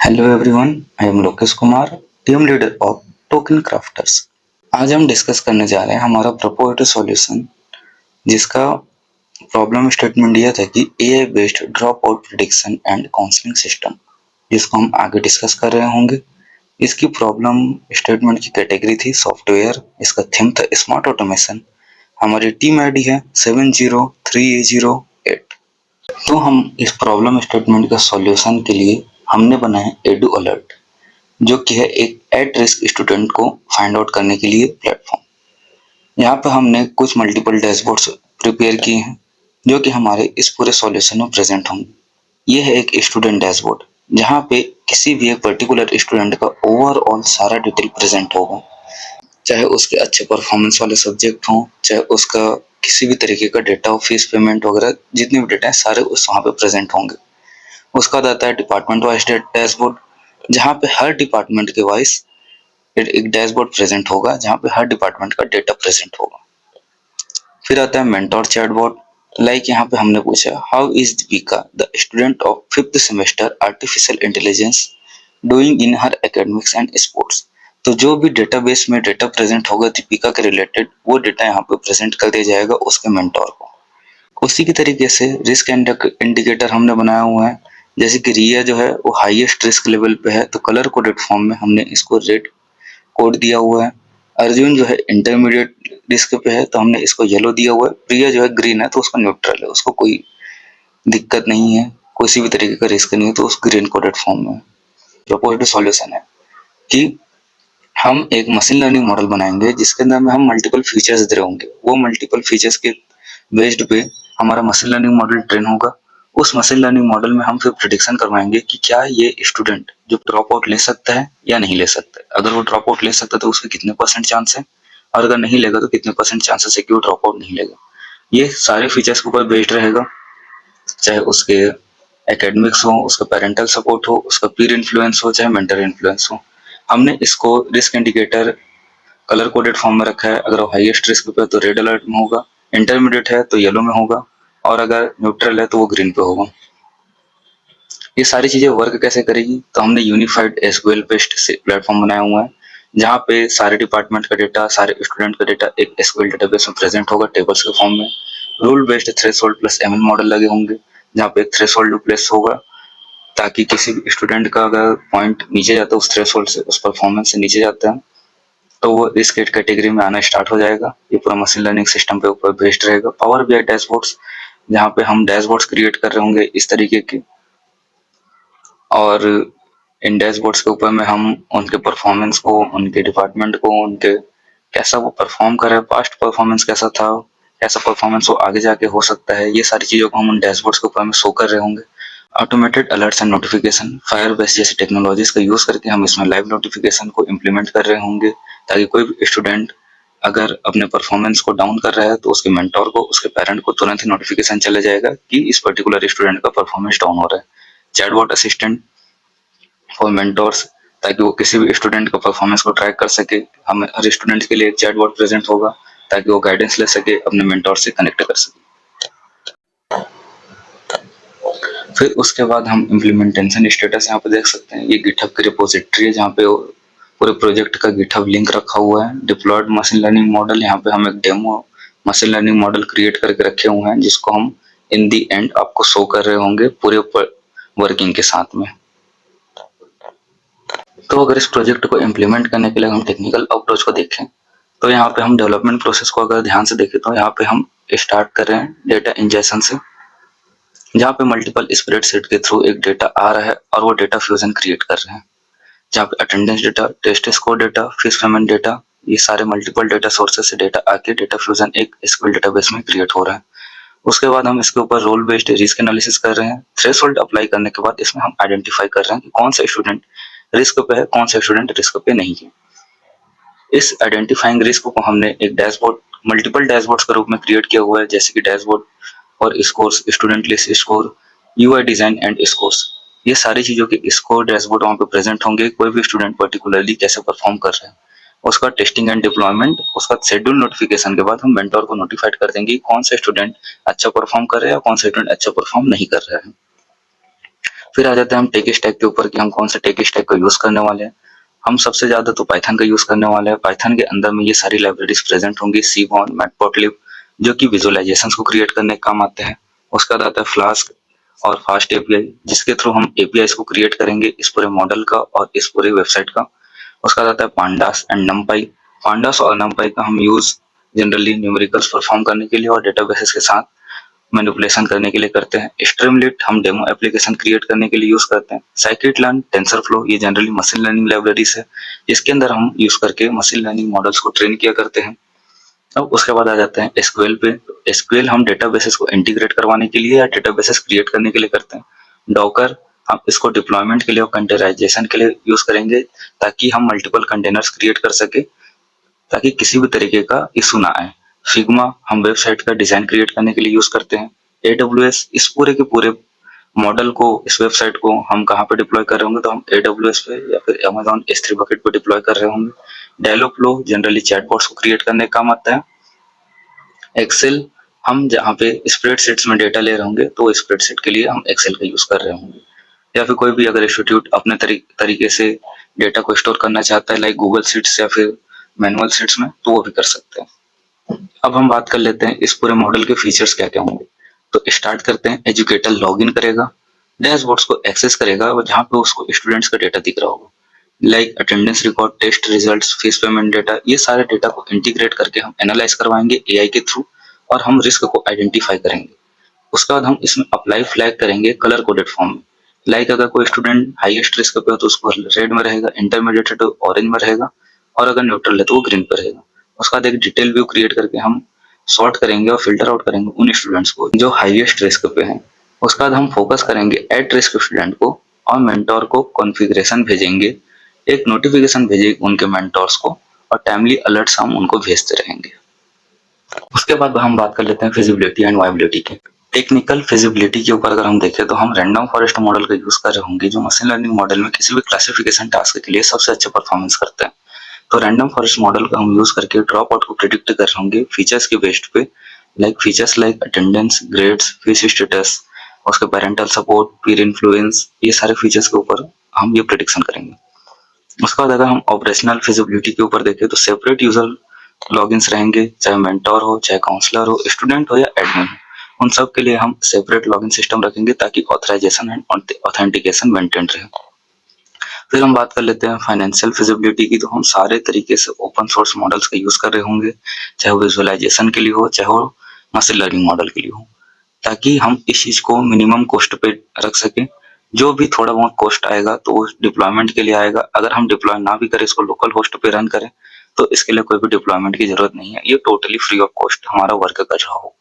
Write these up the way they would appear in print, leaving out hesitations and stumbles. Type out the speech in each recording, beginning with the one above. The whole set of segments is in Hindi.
Hello everyone, I am Lokesh Kumar, team leader of token crafters. आज हम डिस्कस करने जा रहे हैं हमारा प्रपोज्ड सॉल्यूशन, जिसका प्रॉब्लम स्टेटमेंट यह था कि AI based drop out prediction and counselling system, जिसको हम आगे डिस्कस कर रहे होंगे। इसकी प्रॉब्लम स्टेटमेंट की कैटेगरी थी सॉफ्टवेयर, इसका थीम था स्मार्ट ऑटोमेशन। हमारी टीम आईडी है 703008। तो हम इस प्रॉब्लम स्टेटमेंट का सॉल्यूशन के लिए हमने बनाया एडू अलर्ट, जो कि है एक एट रिस्क स्टूडेंट को फाइंड आउट करने के लिए प्लेटफॉर्म। यहाँ पे हमने कुछ मल्टीपल डैशबोर्ड्स प्रिपेयर किए हैं, जो कि हमारे इस पूरे सॉल्यूशन में प्रेजेंट होंगे। ये है एक स्टूडेंट डैशबोर्ड, जहाँ पे किसी भी एक पर्टिकुलर स्टूडेंट का ओवरऑल सारा डिटेल प्रेजेंट होगा, चाहे उसके अच्छे परफॉर्मेंस वाले सब्जेक्ट हों, चाहे उसका किसी भी तरीके का डेटा हो, फीस पेमेंट वगैरह जितने भी डेटा है सारे उस वहाँ पे प्रेजेंट होंगे। उसका आता है डिपार्टमेंट वाइज डैशबोर्ड, जहाँ पे हर डिपार्टमेंट के वाइज एक डैशबोर्ड प्रेजेंट होगा, जहाँ पे हर डिपार्टमेंट का डेटा प्रेजेंट होगा। फिर आता है मेंटोर चैटबॉट। लाइक यहाँ पे हमने पूछा, how is Deepika the student of 5th semester artificial intelligence doing in her academics and sports. तो जो भी डेटाबेस में डेटा प्रेजेंट होगा दीपिका के रिलेटेड, वो डेटा यहाँ पे प्रेजेंट कर दिया जाएगा उसके मेंटोर को। उसी की तरीके से रिस्क इंडिकेटर हमने बनाया हुआ है। जैसे कि रिया जो है वो हाईएस्ट रिस्क लेवल पे है, तो कलर कोडेड फॉर्म में हमने इसको रेड कोड दिया हुआ है। अर्जुन जो है इंटरमीडिएट रिस्क पे है, तो हमने इसको येलो दिया हुआ है। प्रिया जो है ग्रीन है, तो उसका न्यूट्रल है, उसको कोई दिक्कत नहीं है, किसी भी तरीके का रिस्क नहीं है, तो उस ग्रीन कोडेड फॉर्म में। प्रपोज्ड सॉल्यूशन है कि हम एक मशीन लर्निंग मॉडल बनाएंगे, जिसके अंदर में हम मल्टीपल फीचर्स दे रहे होंगे। वो मल्टीपल फीचर्स के बेस्ड पे हमारा मशीन लर्निंग मॉडल ट्रेन होगा। उस मशीन लर्निंग मॉडल में हम फिर प्रिडिक्शन करवाएंगे कि क्या ये स्टूडेंट जो ड्रॉप आउट ले सकता है या नहीं ले सकता है। अगर वो ड्रॉप आउट ले सकता है तो उसके कितने परसेंट चांस है, और अगर नहीं लेगा तो कितने परसेंट चांसेस है कि वो ड्रॉप आउट नहीं लेगा। ये सारे फीचर्स के ऊपर बेस्ड रहेगा, चाहे उसके एकेडमिक्स हो, उसका पेरेंटल सपोर्ट हो, उसका पीर इन्फ्लुएंस हो, चाहे मेंटर इन्फ्लुएंस हो। हमने इसको risk indicator colour coded form में रखा है। अगर वो हाईएस्ट रिस्क पे है तो रेड अलर्ट में होगा, इंटरमीडिएट है तो येलो में होगा, और अगर न्यूट्रल है तो वो ग्रीन पे होगा। ये सारी चीजें वर्क कैसे करेगी, तो हमने यूनिफाइड एसक्यूएल बेस्ड प्लेटफॉर्म बनाया हुआ है, जहाँ पे सारे डिपार्टमेंट का डेटा, सारे स्टूडेंट का डेटा एक एसक्यूएल डेटाबेस में प्रेजेंट होगा टेबल्स के फॉर्म में। Rule based threshold plus ML model लगे होंगे, जहाँ पे एक थ्रेशोल्ड प्लेस होगा, ताकि किसी भी स्टूडेंट का अगर पॉइंट नीचे जाता है उस थ्रेशोल्ड से, उस परफॉर्मेंस से नीचे जाता है, तो वो इस कैटेगरी में आना स्टार्ट हो जाएगा। ये पूरा मशीन लर्निंग सिस्टम पे ऊपर बेस्ड रहेगा। पावर बीआई डैशबोर्ड्स, जहाँ पे हम डैशबोर्ड्स क्रिएट कर रहे होंगे इस तरीके के, और इन डैशबोर्ड्स के ऊपर में हम उनके परफॉर्मेंस को, उनके डिपार्टमेंट को, उनके कैसा वो परफॉर्म कर रहे हैं, पास्ट परफॉर्मेंस कैसा था, कैसा परफॉर्मेंस वो आगे जाके हो सकता है, ये सारी चीज़ों को हम उन डैशबोर्ड्स के ऊपर में शो कर रहे होंगे। Automated alerts and notification, Firebase जैसी टेक्नोलॉजीज का यूज करके हम इसमें लाइव नोटिफिकेशन को इम्प्लीमेंट कर रहे होंगे, ताकि कोई भी स्टूडेंट अगर अपने परफॉर्मेंस को डाउन कर रहा है तो उसके मेंटोर को, उसके पेरेंट को तुरंत ही नोटिफिकेशन चला जाएगा कि इस पर्टिकुलर स्टूडेंट का परफॉर्मेंस डाउन हो रहा है। चैटबॉट असिस्टेंट फॉर मेंटोर्स, ताकि वो किसी भी स्टूडेंट का परफॉर्मेंस को ट्रैक कर सके। हम हर स्टूडेंट के लिए एक चैटबॉट प्रेजेंट होगा, ताकि वो गाइडेंस ले सके, अपने मेंटोर से कनेक्ट कर सके। फिर उसके बाद हम इम्प्लीमेंटेशन स्टेटस यहाँ पे देख सकते हैं। ये गिटहब की रिपोजिटरी है, जहाँ पे पूरे प्रोजेक्ट का गिटहब लिंक रखा हुआ है। डिप्लॉयड मशीन लर्निंग मॉडल, यहाँ पे हम एक demo machine learning model create करके रखे हुए हैं, जिसको हम इन दी एंड आपको शो कर रहे होंगे पूरे वर्किंग के साथ में। तो अगर इस प्रोजेक्ट को इम्प्लीमेंट करने के लिए हम टेक्निकल अप्रोच को देखें, तो यहाँ पे हम डेवलपमेंट प्रोसेस को अगर ध्यान से देखें, तो यहाँ पे हम स्टार्ट कर रहे हैं डेटा इंजेक्शन से, जहाँ पे मल्टीपल स्प्रेडशीट के थ्रू एक डेटा आ रहा है और वो डेटा फ्यूजन क्रिएट कर रहे हैं, जहाँ पे attendance data, test score data, fees payment data, ये सारे मल्टीपल डेटा सोर्सेस से डेटा आके डेटा फ्यूजन एक एसक्यूएल डेटाबेस में क्रिएट हो रहा है। उसके बाद हम इसके ऊपर रोल बेस्ड रिस्क एनालिसिस कर रहे हैं। थ्रेशोल्ड अप्लाई करने के बाद इसमें हम आइडेंटिफाई कर रहे हैं कि कौन सा स्टूडेंट रिस्क पे है, कौन सा स्टूडेंट रिस्क पे नहीं है। इस आइडेंटिफाइंग रिस्क को हमने एक डैशबोर्ड, मल्टीपल डैशबोर्ड्स के रूप में क्रिएट किया हुआ है, जैसे कि डैशबोर्ड और scores, student list score, UI design and scores. ये सारी चीजों के स्कोर डैशबोर्ड वहाँ पे प्रेजेंट होंगे। कोई भी स्टूडेंट पर्टिकुलरली कैसे परफॉर्म कर रहे हैं, उसका टेस्टिंग एंड डिप्लॉयमेंट, उसका शेड्यूल नोटिफिकेशन के बाद हम मेंटोर को नोटिफाइड कर देंगे कि कौन सा स्टूडेंट अच्छा परफॉर्म कर रहा है और कौन सा स्टूडेंट अच्छा परफॉर्म नहीं कर रहा है। फिर आ जाते हैं हम टेक स्टैक के ऊपर कि हम कौन सा टेक स्टैक का यूज़ करने वाले हैं। हम सबसे ज़्यादा तो पाइथन का यूज़ करने वाले हैं। पाइथन के अंदर में ये सारी लाइब्रेरीज प्रेजेंट होंगी, सीबॉर्न, मैटप्लोट्लिब, जो कि विजुअलाइजेशंस को क्रिएट करने के काम आते हैं। उसके बाद आता है फ्लास्क और फास्ट एपीआई, जिसके थ्रू हम एपीआईज को क्रिएट करेंगे इस पूरे मॉडल का और इस पूरे वेबसाइट का। उसका आता है पांडास एंड नमपाई। पांडास और नमपाई का हम यूज़ जनरली न्यूमेरिकल्स परफॉर्म करने के लिए और डेटाबेसेस के साथ मैनिपुलेशन करने के लिए करते हैं। स्ट्रीमलीट हम डेमो एप्लीकेशन क्रिएट करने के लिए यूज करते हैं। साइकिट-लर्न, टेंसरफ्लो ये जनरली मशीन लर्निंग लाइब्रेरीज है, जिसके अंदर हम यूज करके मशीन लर्निंग मॉडल्स को ट्रेन किया करते हैं। अब उसके बाद आ जाते हैं एसक्यूएल पे। एसक्यूएल हम डेटाबेसेस को इंटीग्रेट करवाने के लिए या डेटाबेसेस क्रिएट करने के लिए करते हैं। डॉकर हम इसको डिप्लॉयमेंट के लिए और कंटेनराइजेशन के लिए यूज करेंगे, ताकि हम मल्टीपल कंटेनर्स क्रिएट कर सके, ताकि किसी भी तरीके का इशू ना आए। फिग्मा हम वेबसाइट का डिजाइन क्रिएट करने के लिए यूज करते हैं। एडब्ल्यूएस इस पूरे के पूरे मॉडल को, इस वेबसाइट को हम कहाँ पे डिप्लॉय कर रहे होंगे, तो हम एडब्ल्यूएस पे या फिर अमेजॉन S3 बकेट पे डिप्लॉय कर रहे होंगे। डायलॉगफ्लो जनरली चैटबॉट्स को क्रिएट करने का काम आता है। एक्सेल हम जहाँ पे स्प्रेडशीट्स में डेटा ले रहे होंगे, तो स्प्रेडशीट के लिए हम एक्सेल का यूज कर रहे होंगे। या फिर कोई भी अगर इंस्टीट्यूट अपने तरीके से डेटा को स्टोर करना चाहता है, लाइक गूगल शीट्स या फिर मैनुअल शीट्स में, तो वो भी कर सकते हैं। अब हम बात कर लेते हैं इस पूरे मॉडल के फीचर्स क्या क्या होंगे। तो स्टार्ट करते हैं। एजुकेटर लॉगिन करेगा, डैशबोर्ड्स को एक्सेस करेगा और जहाँ पे उसको स्टूडेंट्स का डेटा दिख रहा होगा, like attendance record, test results, fees payment data, ये सारे डेटा को इंटीग्रेट करके हम एनालाइज करवाएंगे एआई के थ्रू और हम रिस्क को आइडेंटिफाई करेंगे। उसके बाद हम इसमें अप्लाई फ्लैग करेंगे कलर कोडेड फॉर्म में। लाइक अगर कोई स्टूडेंट हाईएस्ट रिस्क पे हो तो उसको रेड में रहेगा, इंटरमीडिएट है तो ऑरेंज में रहेगा, और अगर न्यूट्रल है तो वो ग्रीन पे रहेगा। उसका बाद एक डिटेल व्यू क्रिएट करके हम सॉर्ट करेंगे और फिल्टर आउट करेंगे उन स्टूडेंट्स को जो हाईएस्ट रिस्क पे हैं। उसके बाद हम फोकस करेंगे एट रिस्क स्टूडेंट को और मेंटोर को कॉन्फ़िगरेशन भेजेंगे, एक नोटिफिकेशन भेजेंगे उनके मेंटोर्स को और टाइमली अलर्ट्स हम उनको भेजते रहेंगे। उसके बाद हम बात कर लेते हैं फिजिबिलिटी एंड वायबिलिटी की। टेक्निकल फिजिबिलिटी के ऊपर अगर हम देखें तो हम रैंडम फॉरेस्ट मॉडल का यूज कर रहे होंगे, जो मशीन लर्निंग मॉडल में किसी भी क्लासिफिकेशन टास्क के लिए सबसे अच्छा परफॉर्मेंस करता है। तो रैंडम फॉरेस्ट मॉडल का हम यूज करके ड्रॉप आउट को प्रिडिक्ट कर रहे होंगे फीचर्स के बेस्ड पे, like features like attendance, grades, fees status, उसके पेरेंटल सपोर्ट, पीयर इन्फ्लुएंस, ये सारे फीचर्स के ऊपर हम ये प्रिडिक्शन करेंगे। उसके बाद अगर हम ऑपरेशनल फिजिबिलिटी के ऊपर देखें तो सेपरेट यूजर लॉगिन्स रहेंगे, चाहे मेंटोर हो, चाहे काउंसलर हो, स्टूडेंट हो या एडमिन हो, उन सब के लिए हम सेपरेट लॉगिन सिस्टम रखेंगे ताकि ऑथराइजेशन एंड ऑथेंटिकेशन मेंटेन रहे। फिर हम बात कर लेते हैं फाइनेंशियल फिजिबिलिटी की। तो हम सारे तरीके से ओपन सोर्स मॉडल्स का यूज कर रहे होंगे, चाहे वो विजुअलाइजेशन के लिए हो, चाहे वो मशीन लर्निंग मॉडल के लिए हो, ताकि हम इस चीज को मिनिमम कॉस्ट पे रख सकें। जो भी थोड़ा बहुत कॉस्ट आएगा तो वो डिप्लॉयमेंट के लिए आएगा। अगर हम डिप्लॉय ना भी करें, इसको लोकल होस्ट पे रन करें, तो इसके लिए कोई भी डिप्लॉयमेंट की जरूरत नहीं है, ये टोटली फ्री ऑफ कॉस्ट हमारा वर्क कर रहा हो।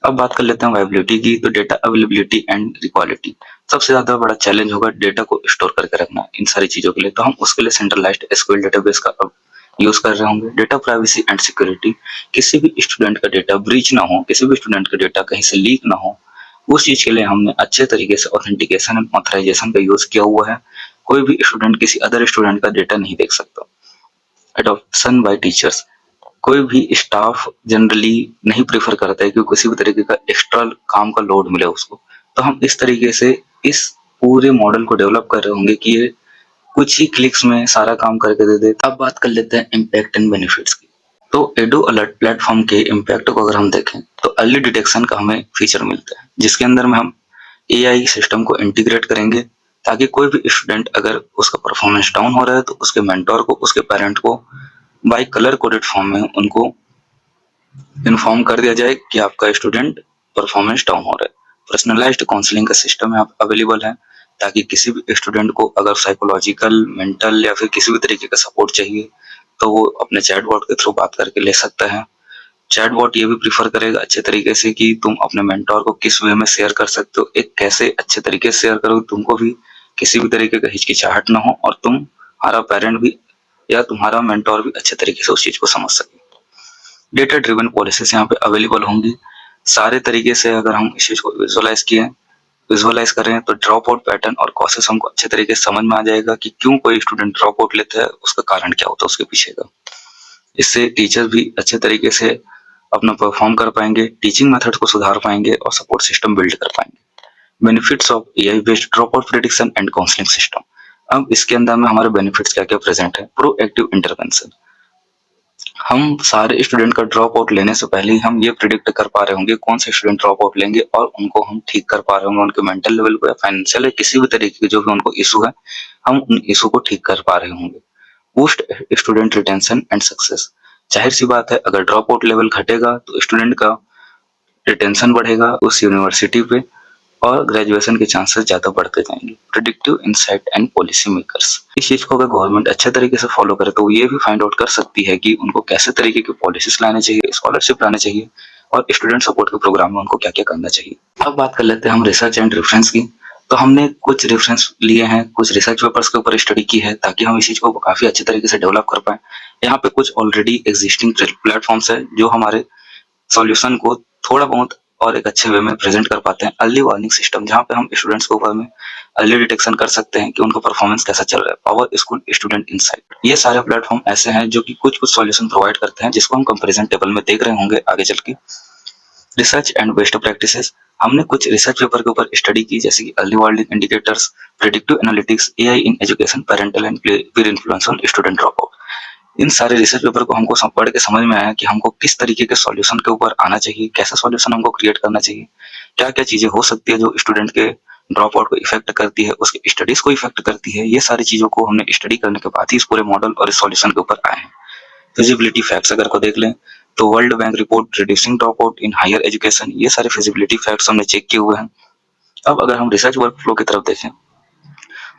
अब बात कर लेते हैं वायबिलिटी की। तो डेटा अवेलेबिलिटी एंड इक्वालिटी, सबसे ज्यादा बड़ा चैलेंज होगा डेटा को स्टोर करके रखना इन सारी चीजों के लिए। तो हम उसके लिए सेंट्रलाइज्ड एसक्यूएल डेटाबेस का अब यूज कर रहे होंगे। डेटा प्राइवेसी एंड सिक्योरिटी, किसी भी स्टूडेंट का डेटा ब्रीच ना हो, किसी भी स्टूडेंट का डेटा कहीं से लीक ना हो, उस चीज के लिए हमने अच्छे तरीके से ऑथेंटिकेशन एंड ऑथराइजेशन का यूज किया हुआ है। कोई भी स्टूडेंट किसी अदर स्टूडेंट का डेटा नहीं देख सकता। एडॉप्शन बाय टीचर्स, कोई भी स्टाफ जनरली नहीं प्रेफर करता है कि किसी भी तरीके का एक्स्ट्रा काम का लोड मिले उसको। तो हम इस तरीके से इस पूरे मॉडल को डेवलप कर रहे होंगे कि ये कुछ ही क्लिक्स में सारा काम करके दे दे। अब बात कर लेते हैं इम्पैक्ट एंड बेनिफिट्स की। तो एडो अलर्ट प्लेटफॉर्म के इम्पैक्ट को अगर हम देखें तो अर्ली डिटेक्शन का हमें फीचर मिलता है, जिसके अंदर में हम एआई सिस्टम को इंटीग्रेट करेंगे, ताकि कोई भी स्टूडेंट अगर उसका परफॉर्मेंस डाउन हो रहा है तो उसके मेंटोर को, उसके पेरेंट को बाय कलर कोडेड फॉर्म में उनको इन्फॉर्म कर दिया जाए कि आपका स्टूडेंट परफॉर्मेंस डाउन हो रहा है। पर्सनलाइज्ड काउंसलिंग का सिस्टम यहाँ अवेलेबल है, ताकि किसी भी स्टूडेंट को अगर साइकोलॉजिकल, मेंटल या फिर किसी भी तरीके का सपोर्ट चाहिए तो वो अपने चैटबॉट के थ्रू बात करके ले सकता है। चैटबॉट ये भी प्रीफर करेगा अच्छे तरीके से कि तुम अपने मेंटोर को किस वे में शेयर कर सकते हो, एक कैसे अच्छे तरीके से शेयर करो, तुमको भी किसी भी तरीके का हिचकिचाहट ना हो और तुम्हारा पेरेंट भी या तुम्हारा मेंटोर भी अच्छे तरीके से उस चीज को समझ सके। डेटा ड्रिवन पॉलिसीज यहाँ पे अवेलेबल होंगी सारे तरीके से। अगर हम इस चीज को विजुअलाइज करें तो ड्रॉप आउट पैटर्न और कॉसेस हमको अच्छे तरीके से समझ में आ जाएगा कि क्यों कोई स्टूडेंट ड्रॉप आउट लेता है, उसका कारण क्या होता है उसके पीछे का। इससे टीचर भी अच्छे तरीके से अपना परफॉर्म कर पाएंगे, टीचिंग मेथड को सुधार पाएंगे और सपोर्ट सिस्टम बिल्ड कर पाएंगे। Benefits of AI based drop out prediction and counselling system. अब इसके अंदर में हमारे बेनिफिट्स क्या क्या प्रेजेंट है। प्रोएक्टिव इंटरवेंशन, हम सारे स्टूडेंट का ड्रॉप आउट लेने से पहले ही हम ये प्रिडिक्ट कर पा रहे होंगे कौन से स्टूडेंट ड्रॉप आउट लेंगे और उनको हम ठीक कर पा रहे होंगे, उनके मेंटल लेवल को या फाइनेंशियल या किसी भी तरीके की जो भी उनको इशू है हम उन इशू को ठीक कर पा रहे होंगे। Boost student retention and success, जाहिर सी बात है अगर ड्रॉप आउट लेवल घटेगा तो स्टूडेंट का रिटेंशन बढ़ेगा उस यूनिवर्सिटी पे और ग्रेजुएशन के चांसेस ज्यादा बढ़ते जाएंगे। Predictive insight and policy makers, इस चीज को अगर गवर्नमेंट अच्छे तरीके से फॉलो करे तो वो ये भी फाइंड आउट कर सकती है कि उनको कैसे तरीके की पॉलिसीज लाने चाहिए, स्कॉलरशिप लाने चाहिए और स्टूडेंट सपोर्ट के प्रोग्राम में उनको क्या क्या करना चाहिए। अब बात कर लेते हैं हम रिसर्च एंड रेफरेंस की। तो हमने कुछ रेफरेंस लिए हैं, कुछ रिसर्च पेपर्स के ऊपर स्टडी की है ताकि हम इस चीज को काफी अच्छे तरीके से डेवलप कर पाए। यहाँ पे कुछ ऑलरेडी एग्जिस्टिंग प्लेटफॉर्म्स है जो हमारे सॉल्यूशन को थोड़ा बहुत और एक अच्छे वे में प्रेजेंट कर पाते हैं। अर्ली वार्निंग सिस्टम, जहाँ पे हम स्टूडेंट्स के ऊपर में अर्ली डिटेक्शन कर सकते हैं कि उनका परफॉर्मेंस कैसा चल रहा है। पावर स्कूल स्टूडेंट इनसाइट, ये सारे प्लेटफॉर्म ऐसे हैं जो कि कुछ कुछ सॉल्यूशन प्रोवाइड करते हैं जिसको हम कंपैरिजन टेबल में देख रहे होंगे आगे चल के। रिसर्च एंड बेस्ट प्रैक्टिसेस, हमने कुछ रिसर्च पेपर के ऊपर स्टडी की जैसे कि early warning indicators, predictive analytics, AI in education, parental and peer influence on student drop out. इन सारे रिसर्च पेपर को हमको पढ़ के समझ में आया कि हमको किस तरीके के सॉल्यूशन के ऊपर आना चाहिए, कैसा सॉल्यूशन हमको क्रिएट करना चाहिए, क्या क्या चीजें हो सकती है जो स्टूडेंट के ड्रॉप आउट को इफेक्ट करती है, उसके स्टडीज को इफेक्ट करती है। ये सारी चीजों को हमने स्टडी करने के बाद ही इस पूरे मॉडल और इस सॉल्यूशन के ऊपर आए हैं। फिजिबिलिटी फैक्ट्स अगर को देख लें तो world bank report reducing drop out in higher education, ये सारे फिजिबिलिटी फैक्ट्स हमने चेक किए हुए हैं। अब अगर हम रिसर्च वर्क फ्लो की तरफ देखें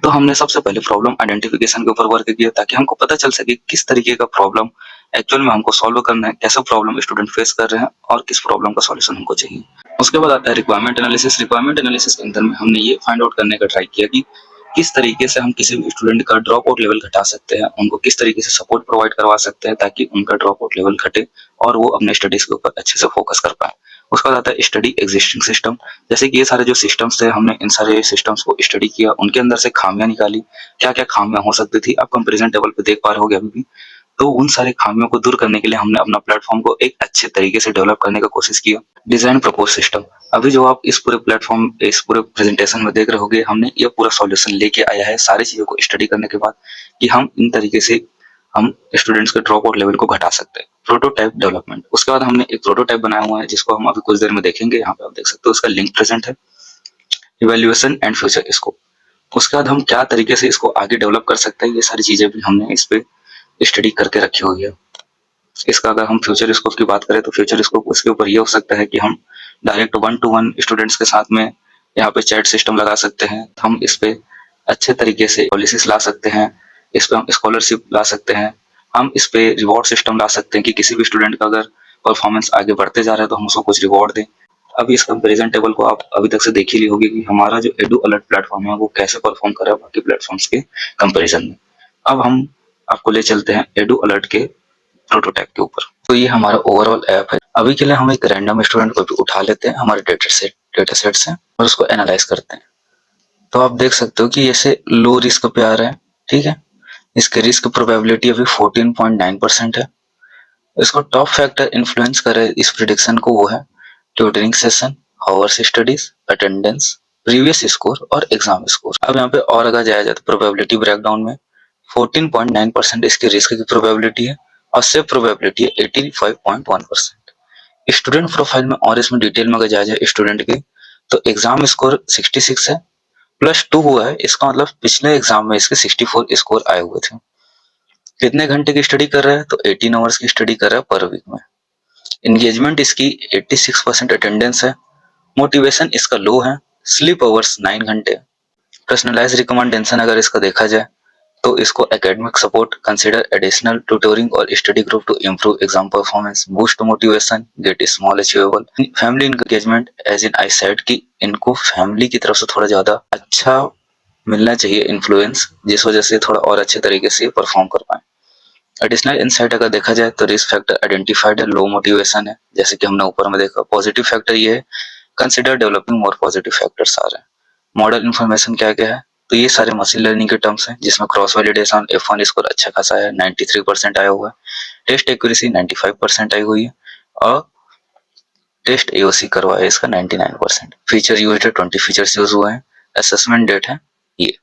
तो हमने सबसे पहले प्रॉब्लम आइडेंटिफिकेशन के ऊपर वर्क किया ताकि हमको पता चल सके किस तरीके का प्रॉब्लम एक्चुअल में हमको सॉल्व करना है, कैसा प्रॉब्लम स्टूडेंट फेस कर रहे हैं और किस प्रॉब्लम का सॉल्यूशन हमको चाहिए। उसके बाद आता है रिक्वायरमेंट एनालिसिस। रिक्वायरमेंट एनालिसिस के अंदर में हमने ये फाइंड आउट करने का ट्राई किया कि किस तरीके से हम किसी भी स्टूडेंट का ड्रॉप आउट लेवल घटा सकते हैं, उनको किस तरीके से सपोर्ट प्रोवाइड करवा सकते हैं ताकि उनका ड्रॉप आउट लेवल घटे और वो अपने स्टडीज के ऊपर अच्छे से फोकस कर पाए। उसके बाद आता है स्टडी एग्जिस्टिंग सिस्टम, जैसे कि ये सारे जो सिस्टम्स थे हमने इन सारे सिस्टम्स को स्टडी किया, उनके अंदर से खामियां निकाली, क्या क्या खामियां हो सकती थी आप कंपेरिजन टेबल पे देख पा रहे होगे अभी भी। तो उन सारे खामियों को दूर करने के लिए हमने अपना प्लेटफॉर्म को एक अच्छे तरीके से डेवलप करने का कोशिश किया। डिजाइन प्रपोज सिस्टम, अभी जो आप इस पूरे प्लेटफॉर्म इस पूरे प्रेजेंटेशन में देख रहे होगे हमने ये पूरा सॉल्यूशन लेके आया है सारी चीजों को स्टडी करने के बाद कि हम इन तरीके से हम स्टूडेंट्स के ड्रॉप आउट लेवल को घटा सकते हैं। प्रोटोटाइप डेवलपमेंट, उसके बाद हमने एक प्रोटोटाइप बनाया हुआ है जिसको हम अभी कुछ देर में देखेंगे, यहाँ पे आप देख सकते हो उसका लिंक प्रेजेंट है। इवेल्युएशन एंड फ्यूचर स्कोप, उसके बाद हम क्या तरीके से इसको आगे डेवलप कर सकते हैं ये सारी चीजें भी हमने इस पे स्टडी करके रखी हुई है। इसका अगर हम फ्यूचर स्कोप की बात करें तो फ्यूचर स्कोप उसके ऊपर ये हो सकता है कि हम डायरेक्ट 1-to-1 स्टूडेंट्स के साथ में यहाँ पे चैट सिस्टम लगा सकते हैं, हम इस पे अच्छे तरीके से पॉलिसीज ला सकते हैं, इस पे हम स्कॉलरशिप ला सकते हैं, हम इस पे रिवॉर्ड सिस्टम ला सकते हैं कि किसी भी स्टूडेंट का अगर परफॉर्मेंस आगे बढ़ते जा रहा है तो हम उसको कुछ रिवॉर्ड दें। अब इस कंपैरिजन टेबल को आप अभी तक से देख ही ली होगी कि हमारा जो एडू अलर्ट प्लेटफॉर्म है वो कैसे परफॉर्म कर रहा है बाकी प्लेटफॉर्म्स के कंपैरिजन में। अब हम आपको ले चलते हैं एडू अलर्ट के प्रोटोटाइप के ऊपर। तो ये हमारा ओवरऑल ऐप है। अभी के लिए हम एक रैंडम स्टूडेंट को भी उठा लेते हैं हमारे डेटा सेट से और उसको एनालाइज करते हैं। तो आप देख सकते हो कि ऐसे लो रिस्क पे आ रहा है, ठीक है। इसके रिस्क प्रोबेबिलिटी अभी 14.9% है। इसको टॉप फैक्टर इन्फ्लुएंस करे इस प्रिडिक्शन को वो है tutoring session, hours studies, attendance, previous score और एग्जाम स्कोर। अब यहाँ पे और अगर जाया जाए तो प्रोबेबिलिटी ब्रेकडाउन में 14.9% इसकी रिस्क की प्रोबेबिलिटी है और सेव प्रोबेबिलिटी है 85.1%। स्टूडेंट प्रोफाइल में और इसमें डिटेल में अगर जाया जाए स्टूडेंट की तो एग्जाम स्कोर 66 है, +2 हुआ है, इसका मतलब पिछले एग्जाम में इसके 64 स्कोर आए हुए थे। कितने घंटे की स्टडी कर रहा है तो 18 आवर्स की स्टडी कर रहा है पर वीक में। एंगेजमेंट इसकी 86% अटेंडेंस है। मोटिवेशन इसका लो है। स्लीप आवर्स 9 घंटे। पर्सनलाइज रिकमेंडेशन अगर इसका देखा जाए तो इसको academic support, consider additional tutoring और study group to improve exam performance, boost motivation, get small achievable. Family engagement as in I said कि इनको फैमिली की तरफ से थोड़ा ज्यादा अच्छा मिलना चाहिए इन्फ्लुएंस, जिस वजह से थोड़ा और अच्छे तरीके से परफॉर्म कर पाए। एडिशनल इंसाइट अगर देखा जाए तो रिस्क फैक्टर आइडेंटिफाइड है, लो मोटिवेशन है, जैसे कि हमने ऊपर में देखा। पॉजिटिव फैक्टर ये है consider developing more positive factors आ रहे हैं। मॉडल इन्फॉर्मेशन क्या क्या है तो ये सारे मशीन लर्निंग के टर्म्स हैं जिसमें क्रॉस वैलिडेशन F1 स्कोर अच्छा खासा है, 93% आया हुआ है। टेस्ट एक्यूरेसी 95% आई हुई है और टेस्ट एओसी करवाया इसका 99%। फीचर यूज है 20 फीचर्स यूज हुए हैं। असेसमेंट डेट है ये।